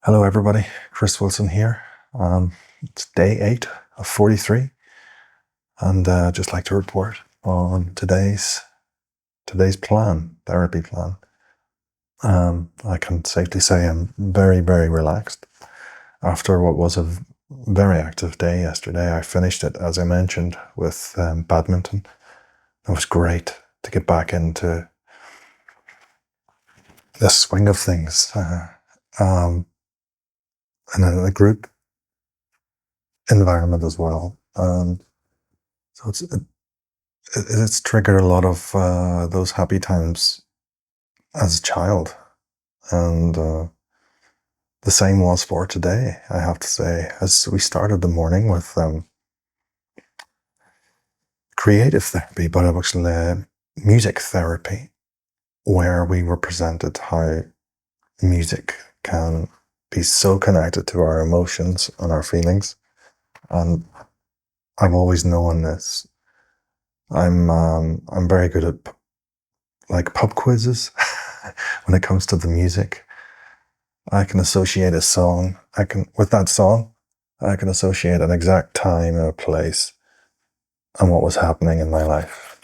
Hello, everybody. Chris Wilson here. It's day 8 of 43, and I'd just like to report on today's therapy plan. I can safely say I'm very, very relaxed. After what was a very active day yesterday, I finished it, as I mentioned, with badminton. It was great to get back into the swing of things. And in a group environment as well. So it's triggered a lot of those happy times as a child, and the same was for today. I have to say, as we started the morning with creative therapy, but actually music therapy, where we were presented how music can be so connected to our emotions and our feelings. And I've always known this. I'm very good at like pub quizzes when it comes to the music. I can associate a song. With that song, I can associate an exact time and a place and what was happening in my life.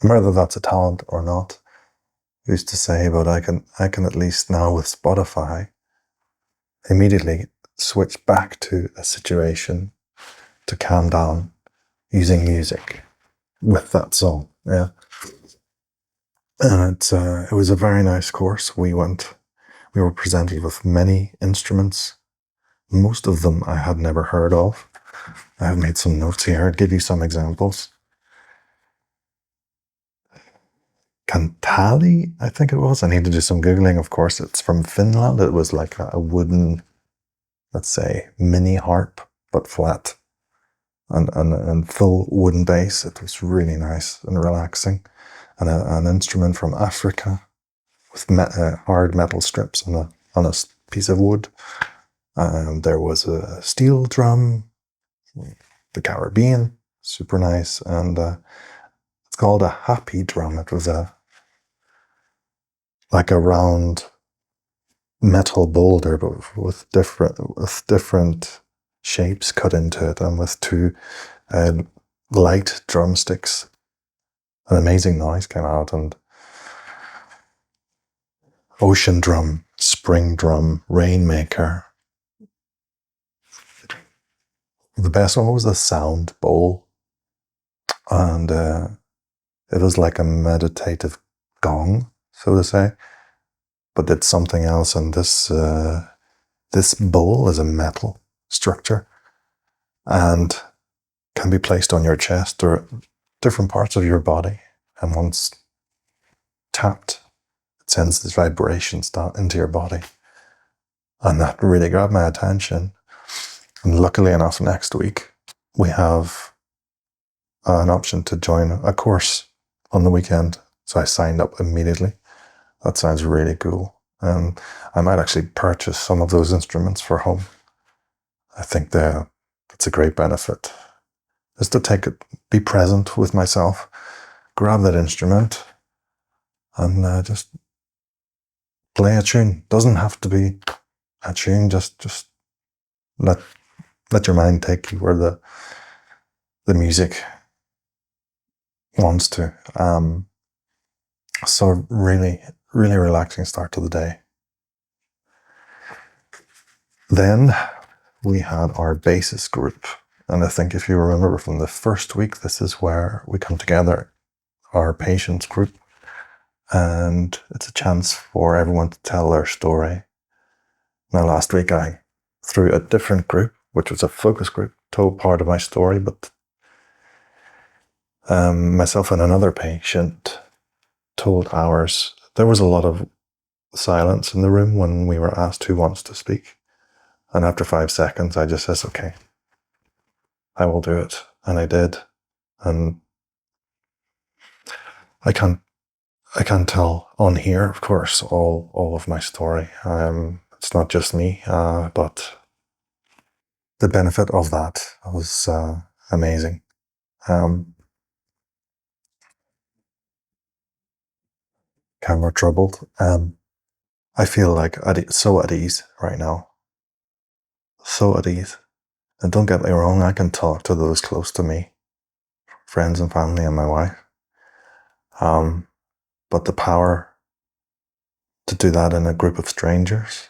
Whether that's a talent or not, who's to say? But I can at least now with Spotify immediately switch back to a situation to calm down using music with that song. Yeah, and it was a very nice course. We were presented with many instruments. Most of them I had never heard of. I have made some notes here. I'll give you some examples. Kantali, I think it was. I need to do some Googling. Of course, it's from Finland. It was like a wooden, let's say, mini harp, but flat and full wooden bass. It was really nice and relaxing. And an instrument from Africa with hard metal strips on a piece of wood. There was a steel drum, the Caribbean, super nice. And it's called a happy drum. It was like a round metal boulder, but with different shapes cut into it, and with two light drumsticks. An amazing noise came out, and ocean drum, spring drum, rainmaker. The best one was the sound bowl, and it was like a meditative gong, so to say, but did something else. And this bowl is a metal structure and can be placed on your chest or different parts of your body. And once tapped, it sends this vibration into your body. And that really grabbed my attention. And luckily enough, next week, we have an option to join a course on the weekend. So I signed up immediately. That sounds really cool. And I might actually purchase some of those instruments for home. I think that's a great benefit. Is to be present with myself, grab that instrument, and just play a tune. Doesn't have to be a tune. Just let your mind take you where the music wants to. So really, really relaxing start to the day. Then we had our basis group. And I think if you remember from the first week, this is where we come together, our patients group. And it's a chance for everyone to tell their story. Now, last week I, through a different group, which was a focus group, told part of my story, but myself and another patient told ours. There was a lot of silence in the room when we were asked who wants to speak. And after 5 seconds, I just says, okay, I will do it. And I did. And I can't tell on here, of course, all of my story. It's not just me, but the benefit of that was amazing. Camera troubled. I feel like so at ease right now. So at ease. And don't get me wrong, I can talk to those close to me, friends and family and my wife. Um, but the power to do that in a group of strangers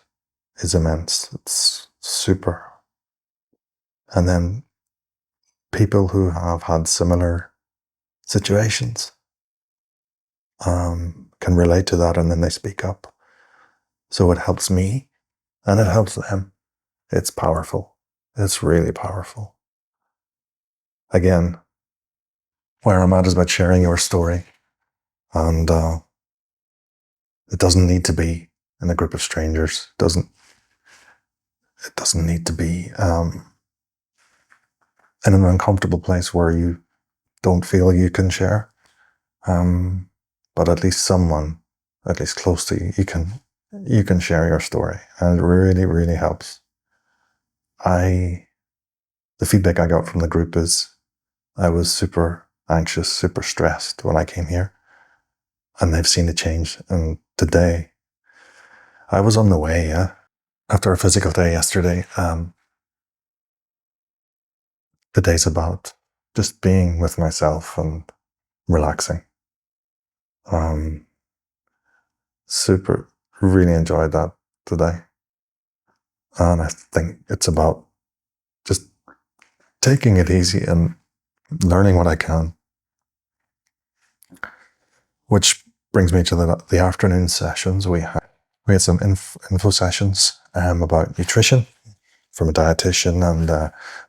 is immense. It's super. And then people who have had similar situations can relate to that, and then they speak up. So it helps me and it helps them. It's powerful. It's really powerful. Again, where I'm at is about sharing your story. And it doesn't need to be in a group of strangers. It doesn't need to be in an uncomfortable place where you don't feel you can share. But at least someone, at least close to you, you can share your story, and it really, really helps. The feedback I got from the group is I was super anxious, super stressed when I came here, and they've seen a change. And today, I was on the way, yeah, after a physical day yesterday. Today's about just being with myself and relaxing. Um, super, really enjoyed that today. And I think it's about just taking it easy and learning what I can. Which brings me to the afternoon sessions. We had some info sessions about nutrition from a dietitian, and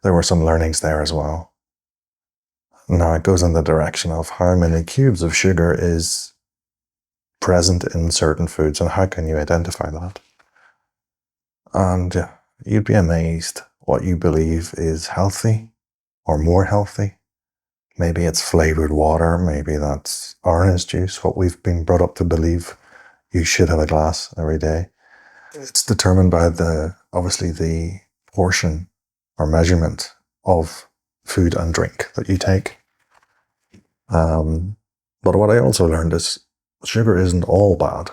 there were some learnings there as well. Now it goes in the direction of how many cubes of sugar is present in certain foods and how can you identify that. And yeah, you'd be amazed what you believe is healthy or more healthy. Maybe it's flavored water, maybe that's orange juice, what we've been brought up to believe you should have a glass every day. It's determined by obviously the portion or measurement of food and drink that you take. But what I also learned is sugar isn't all bad.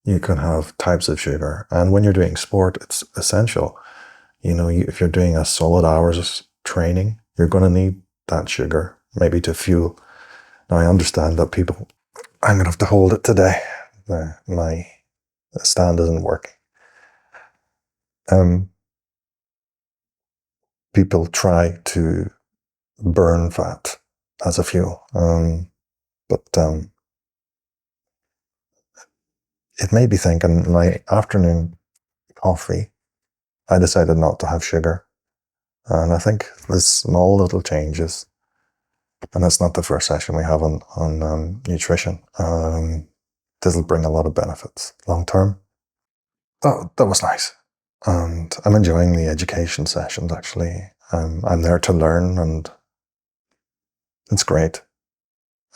You can have types of sugar, and when you're doing sport, it's essential. If you're doing a solid hours of training, you're going to need that sugar, maybe to fuel. Now, I understand that I'm going to have to hold it today. My stand isn't working. People try to burn fat as a fuel, but it made me think. In my afternoon coffee, I decided not to have sugar, and I think there's small little changes. And it's not the first session we have on nutrition. This will bring a lot of benefits long term. That was nice. And I'm enjoying the education sessions, actually. I'm there to learn, and it's great.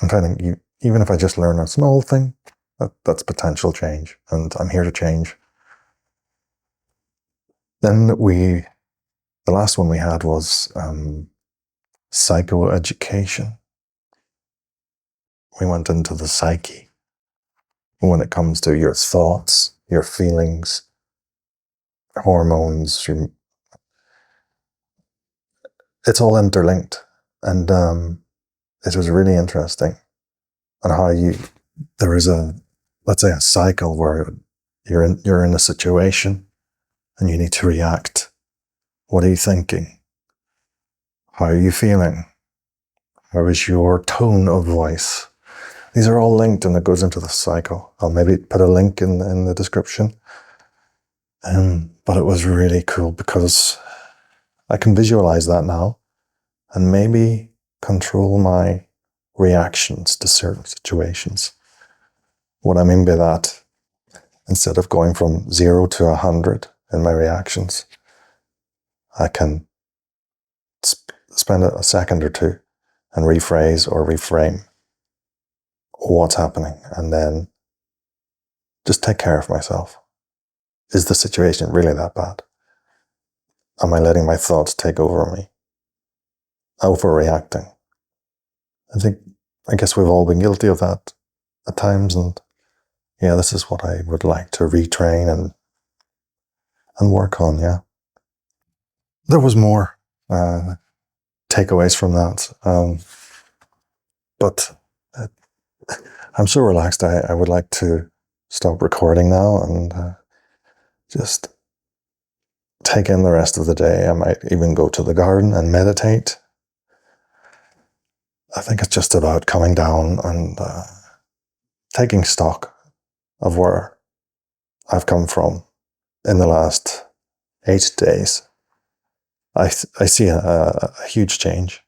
I'm finding even if I just learn a small thing, that's potential change, and I'm here to change. Then the last one we had was psychoeducation. We went into the psyche when it comes to your thoughts, your feelings, hormones. It's all interlinked, and it was really interesting. And how there is let's say a cycle where you're in a situation and you need to react. What are you thinking? How are you feeling? How is your tone of voice? These are all linked, and it goes into the cycle. I'll maybe put a link in the description. But it was really cool because I can visualize that now and maybe control my reactions to certain situations. What I mean by that, instead of going from 0 to 100 in my reactions, I can spend a second or two and rephrase or reframe what's happening, and then just take care of myself. Is the situation really that bad? Am I letting my thoughts take over me? Overreacting. I guess we've all been guilty of that at times, and yeah, this is what I would like to retrain and work on. Yeah, there was more takeaways from that, but I'm so relaxed. I would like to stop recording now and just take in the rest of the day. I might even go to the garden and meditate. I think it's just about coming down and taking stock of where I've come from in the last 8 days. I see a huge change.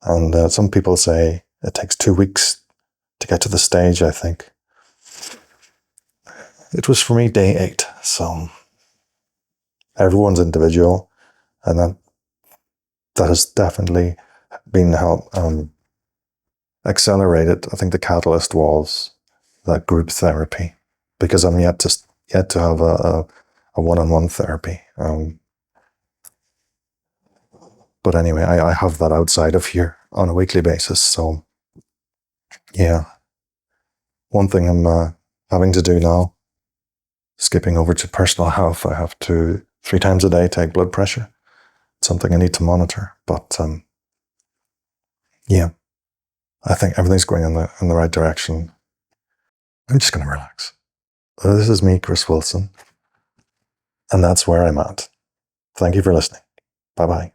And some people say it takes 2 weeks to get to the stage, I think. It was for me day 8. So everyone's individual. And that has definitely been accelerated. I think the catalyst was that group therapy, because I'm yet to have a one-on-one therapy. But anyway, I have that outside of here on a weekly basis. So yeah, one thing I'm having to do now, skipping over to personal health, I have to 3 times a day take blood pressure. It's something I need to monitor. But yeah, I think everything's going in the right direction. I'm just going to relax. This is me, Chris Wilson, and that's where I'm at. Thank you for listening. Bye-bye.